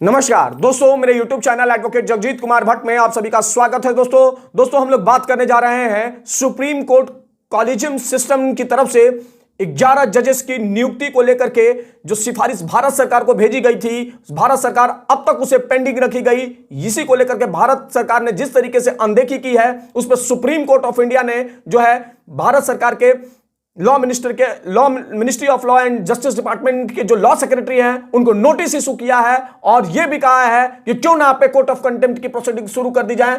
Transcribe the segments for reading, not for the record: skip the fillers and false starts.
नमस्कार दोस्तों, मेरे YouTube channel advocate Jagjit Kumar Bhatt में आप सभी का स्वागत है। दोस्तों हम लोग बात करने जा रहे हैं सुप्रीम कोर्ट कॉलेजियम सिस्टम की तरफ से 11 जजेस की नियुक्ति को लेकर के जो सिफारिश भारत सरकार को भेजी गई थी, भारत सरकार अब तक उसे पेंडिंग रखी गई। इसी को लेकर के भारत सरकार ने जिस तरीके से अनदेखी की है, उस पर सुप्रीम कोर्ट ऑफ इंडिया ने जो है भारत सरकार के ministry of law and justice department के जो लॉ सेक्रेटरी हैं उनको नोटिस इशू किया है और यह भी कहा है कि क्यों ना आप पे कोर्ट ऑफ कंटेम्प्ट की प्रोसीडिंग शुरू कर दी जाए,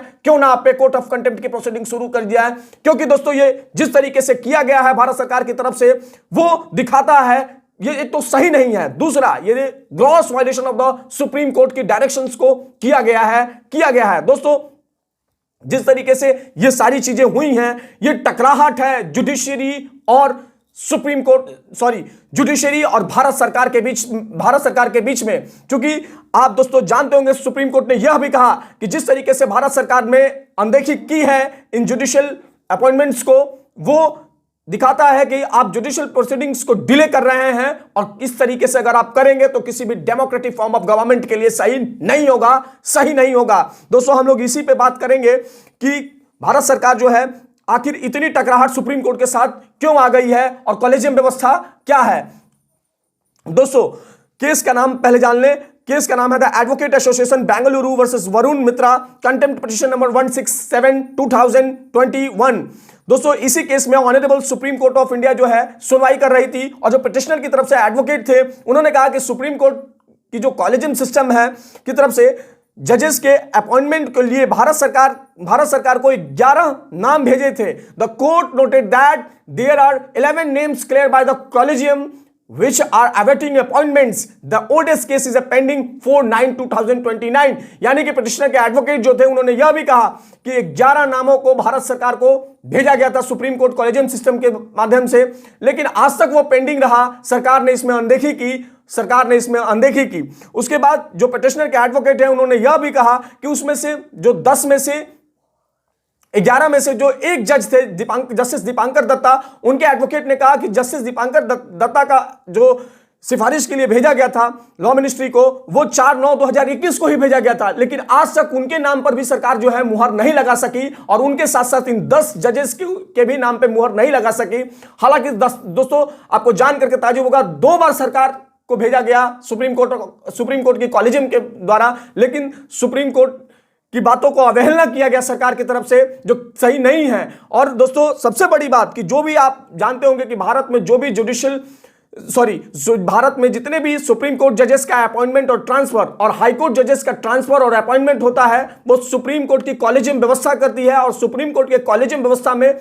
क्योंकि दोस्तों ये जिस तरीके से किया गया है भारत सरकार की तरफ से वो दिखाता है ये एक तो सही नहीं है, दूसरा ये gross violation of the supreme court की डायरेक्शंस को किया गया है। दोस्तों जिस तरीके से ये सारी चीजें हुई हैं, ये टकराहट है जुडिशरी और जुडिशरी और भारत सरकार के बीच में। क्योंकि आप दोस्तों जानते होंगे सुप्रीम कोर्ट ने यह भी कहा कि जिस तरीके से भारत सरकार ने अनदेखी की है इन जुडिशियल अपॉइंटमेंट्स को, वो दिखाता है कि आप जुडिशियल प्रोसीडिंग्स को डिले कर रहे हैं और इस तरीके से अगर आप करेंगे तो किसी भी डेमोक्रेटिक फॉर्म ऑफ गवर्नमेंट के लिए सही नहीं होगा। दोस्तों हम लोग इसी पे बात करेंगे कि भारत सरकार जो है आखिर इतनी टकराहट सुप्रीम कोर्ट के साथ क्यों आ गई है और कॉलेजियम व्यवस्था क्या है। दोस्तों केस का नाम पहले जान लें। केस का नाम है the advocate association Bengaluru versus Varun Mitra, contempt petition number 167/2021। दोस्तों इसी केस में honourable supreme court of India जो है सुनवाई कर रही थी और जो पिटिशनर की तरफ से एडवोकेट थे उन्होंने कहा कि सुप्रीम कोर्ट की जो कॉलेजियम सिस्टम है की तरफ से जजेस के अपॉइंटमेंट के लिए भारत सरकार को 11 नाम भेजे थे। The court noted that there are 11 names cleared by the collegium which are awaiting appointments. The oldest case is a pending 4/9/2029। यानी कि पिटिशनर के एडवोकेट जो थे उन्होंने यह भी कहा कि 11 नामों को भारत सरकार को भेजा गया था सुप्रीम कोर्ट कॉलेजियम सिस्टम के माध्यम से, लेकिन आज तक वो पेंडिंग रहा। सरकार ने इसमें अनदेखी की। उसके बाद जो पिटिशनर के एडवोकेट हैं उन्होंने यह भी कहा कि उसमें से जो 10 में से 11 में से जो एक जज थे जस्टिस दीपांकर दत्ता, उनके एडवोकेट ने कहा कि जस्टिस दीपांकर दत्ता का जो सिफारिश के लिए भेजा गया था लॉ मिनिस्ट्री को वो 4/9/2021 को ही भेजा गया था, लेकिन आज तक उनके नाम पर भी सरकार जो है मुहर नहीं लगा सकी और उनके साथ साथ इन 10 जजेस के भी नाम पे मुहर नहीं लगा सकी। हालांकि दोस्तों आपको जान करके ताज्जुब होगा, 2 बार सरकार को भेजा गया सुप्रीम कोर्ट की कॉलेजियम के द्वारा, लेकिन सुप्रीम कोर्ट की बातों को अवहेलना किया गया सरकार की तरफ से, जो सही नहीं है। और दोस्तों सबसे बड़ी बात कि जो भी आप जानते होंगे कि भारत में जितने भी सुप्रीम कोर्ट जजेस का अपॉइंटमेंट और ट्रांसफर और हाई कोर्ट जजेस का ट्रांसफर और अपॉइंटमेंट होता है वो सुप्रीम कोर्ट की कॉलेजियम व्यवस्था करती है। और सुप्रीम कोर्ट के कॉलेजियम व्यवस्था में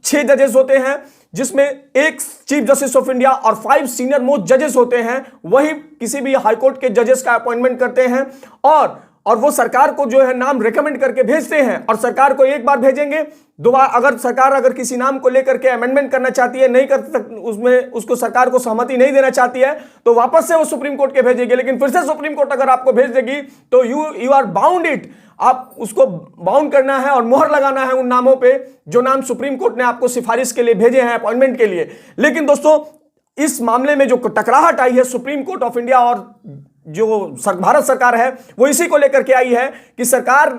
6 जजेस होते हैं, जिसमें एक चीफ जस्टिस ऑफ इंडिया और 5 सीनियर मोस्ट जजेस होते हैं। वही किसी भी हाई कोर्ट के जजेस का अपॉइंटमेंट करते हैं और वो सरकार को जो है नाम रेकमेंड करके भेजते हैं और सरकार को एक बार भेजेंगे, दोबारा अगर किसी नाम को लेकर के अमेंडमेंट करना चाहती है, नहीं कर उसमें उसको सरकार को सहमति नहीं देना चाहती है तो वापस से वो सुप्रीम कोर्ट के भेजेगी। लेकिन फिर से सुप्रीम कोर्ट अगर आपको भेज देगी तो यू आर बाउंड इट, आप उसको बाउंड करना है और मोहर लगाना है उन नामों पे जो नाम सुप्रीम कोर्ट ने आपको सिफारिश के लिए भेजे हैं अपॉइंटमेंट के लिए। लेकिन दोस्तों इस मामले में जो टकराहट आई है सुप्रीम कोर्ट ऑफ इंडिया और जो भारत सरकार है वो इसी को लेकर के आई है कि सरकार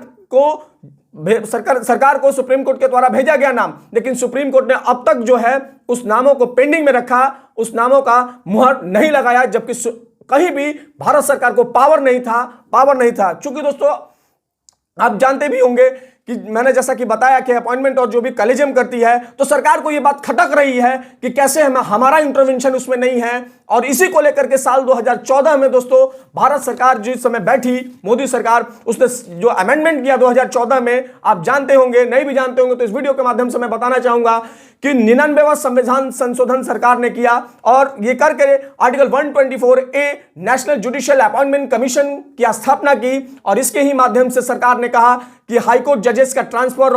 को सुप्रीम कोर्ट के द्वारा भेजा गया नाम, लेकिन सुप्रीम कोर्ट ने अब तक जो है उस नामों को पेंडिंग में रखा, उस नामों का मुहर नहीं लगाया, जबकि कहीं भी भारत सरकार को पावर नहीं था। चूंकि दोस्तों आप जानते भी होंगे कि मैंने जैसा कि बताया कि अपॉइंटमेंट और जो भी कॉलेजियम करती है तो सरकार को यह बात खटक रही है कि कैसे हमारा इंटरवेंशन उसमें नहीं है। और इसी को लेकर के साल 2014 में दोस्तों भारत सरकार जिस समय बैठी, मोदी सरकार, उसने जो अमेंडमेंट किया 2014 में, आप जानते होंगे, नहीं भी जानते होंगे तो इस वीडियो के माध्यम से मैं बताना चाहूंगा कि 99वां संविधान संशोधन सरकार ने किया और ये करके article 124A national judicial appointment commission की स्थापना की और इसके ही माध्यम से सरकार ने कहा कि हाईकोर्ट जजेस का ट्रांसफर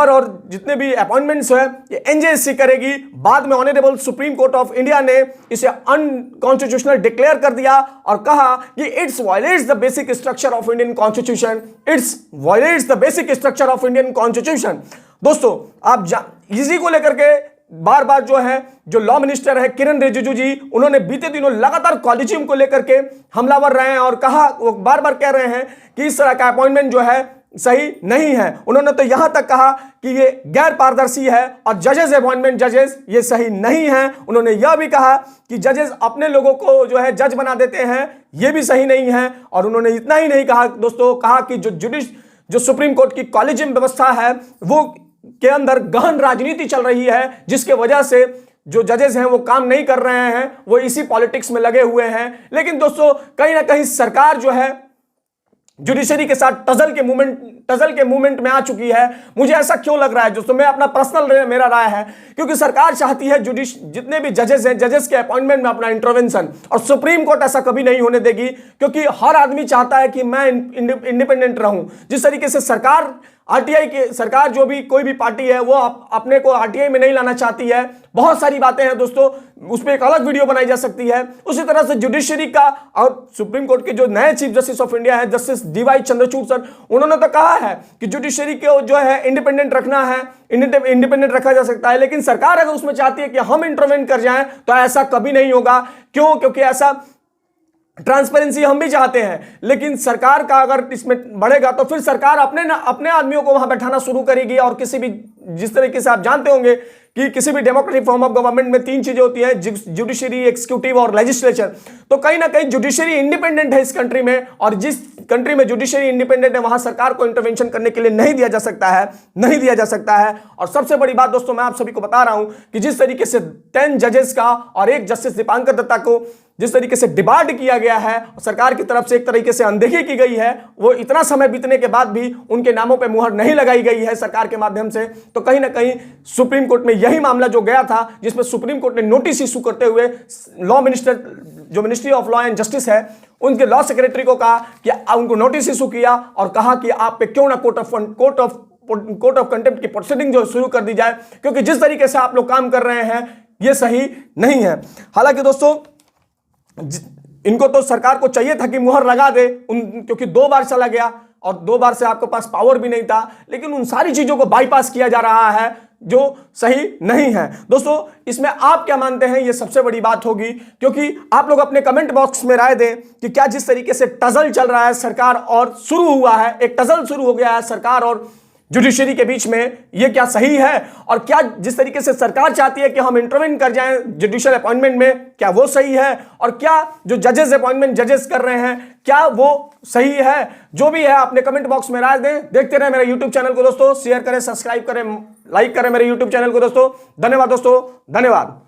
और जितने भी अपॉइंटमेंट्स है ये एनजेएससी करेगी। बाद में honourable supreme court of India ने इसे अनकॉन्स्टिट्यूशनल डिक्लेयर कर दिया और कहा कि it's violets the basic structure of Indian constitution. दोस्तों आप इसी को लेकर के बार बार जो है जो लॉ मिनिस्टर है किरण रिजिजू जी, उन्होंने बीते दिनों लगातार कॉलेजियम को लेकर के हमलावर रहे हैं और कहा, वो बार बार कह रहे हैं कि इस तरह का अपॉइंटमेंट जो है सही नहीं है। उन्होंने तो यहां तक कहा कि ये गैर पारदर्शी है और जजेस अपॉइंटमेंट जजेस ये सही नहीं है। उन्होंने यह भी कहा कि जजेस अपने लोगों को जो है जज बना देते हैं, ये भी सही नहीं है। और उन्होंने इतना ही नहीं कहा दोस्तों, कहा कि जो सुप्रीम कोर्ट की कॉलेजियम व्यवस्था है वो के अंदर गहन राजनीति चल रही है, जिसके वजह से जो जजेस हैं वो काम नहीं कर रहे हैं, वो इसी पॉलिटिक्स में लगे हुए हैं। लेकिन दोस्तों कहीं ना कहीं सरकार जो है जुडिशरी के साथ टजल के मूवमेंट में आ चुकी है। मुझे ऐसा क्यों लग रहा है दोस्तों, मैं अपना पर्सनल मेरा राय है, क्योंकि सरकार चाहती है जितने भी जजेस हैं, जजेस के अपॉइंटमेंट में अपना इंटरवेंशन, और सुप्रीम कोर्ट ऐसा कभी नहीं होने देगी, क्योंकि हर आदमी चाहता है कि मैं इंडिपेंडेंट रहूं। जिस तरीके से सरकार जो भी कोई भी पार्टी है वो अपने को आरटीआई में नहीं लाना चाहती है, बहुत सारी बातें हैं दोस्तों, उस पर एक अलग वीडियो बनाई जा सकती है। उसी तरह से जुडिशरी का और सुप्रीम कोर्ट के जो नए चीफ जस्टिस ऑफ इंडिया है जस्टिस डीवाई चंद्रचूड़ सर, उन्होंने तो कहा है कि जुडिशरी को जो है इंडिपेंडेंट रखना है, इंडिपेंडेंट रखा जा सकता है। लेकिन सरकार अगर उसमें चाहती है कि हम इंटरवेंट कर जाएं तो ऐसा कभी नहीं होगा। क्यों? क्योंकि ऐसा ट्रांसपेरेंसी हम भी चाहते हैं, लेकिन सरकार का अगर इसमें बढ़ेगा तो फिर सरकार अपने आदमियों को वहां बैठाना शुरू करेगी। और किसी भी, जिस तरीके से आप जानते होंगे कि किसी भी डेमोक्रेटिक फॉर्म ऑफ गवर्नमेंट में 3 चीजें होती हैं, जुडिशरी, एक्सिक्यूटिव और लेजिस्लेचर। तो कहीं ना कहीं जुडिशरी इंडिपेंडेंट है इस कंट्री में, और जिस कंट्री में जुडिशरी इंडिपेंडेंट है वहां सरकार को इंटरवेंशन करने के लिए नहीं दिया जा सकता है। और सबसे बड़ी बात दोस्तों, मैं आप सभी को बता रहा हूं कि जिस तरीके से 10 जजेस का और एक जस्टिस दीपांकर दत्ता को जिस तरीके से डिबार्ड किया गया है, सरकार की तरफ से एक तरीके से अनदेखी की गई है, वो इतना समय बीतने के बाद भी उनके नामों पे मुहर नहीं लगाई गई है सरकार के माध्यम से, तो कहीं ना कहीं सुप्रीम कोर्ट में यही मामला जो गया था, जिसमें सुप्रीम कोर्ट ने नोटिस इशू करते हुए लॉ मिनिस्टर, जो ministry of law and justice है, उनके लॉ सेक्रेटरी को कहा कि उनको नोटिस इशू किया और कहा कि आप पे क्यों ना कोर्ट ऑफ कंटेम्प्ट की प्रोसीडिंग जो शुरू कर दी जाए, क्योंकि जिस तरीके से आप लोग काम कर रहे हैं ये सही नहीं है। हालांकि दोस्तों इनको तो सरकार को चाहिए था कि मुहर लगा दे, क्योंकि 2 बार चला गया और 2 बार से आपके पास पावर भी नहीं था, लेकिन उन सारी चीजों को बाईपास किया जा रहा है जो सही नहीं है। दोस्तों इसमें आप क्या मानते हैं, ये सबसे बड़ी बात होगी, क्योंकि आप लोग अपने कमेंट बॉक्स में राय दें कि क्या जिस तरीके से टजल चल रहा है सरकार और शुरू हुआ है, एक टजल शुरू हो गया है सरकार और जुडिशरी के बीच में, ये क्या सही है? और क्या जिस तरीके से सरकार चाहती है कि हम इंटरवेन कर जाएं जुडिशियल अपॉइंटमेंट में, क्या वो सही है? और क्या जो जजेस अपॉइंटमेंट जजेस कर रहे हैं, क्या वो सही है? जो भी है अपने कमेंट बॉक्स में राय दें। देखते रहे मेरे यूट्यूब चैनल को दोस्तों, शेयर करें, सब्सक्राइब करें, लाइक करें मेरे यूट्यूब चैनल को दोस्तों। धन्यवाद दोस्तों, धन्यवाद।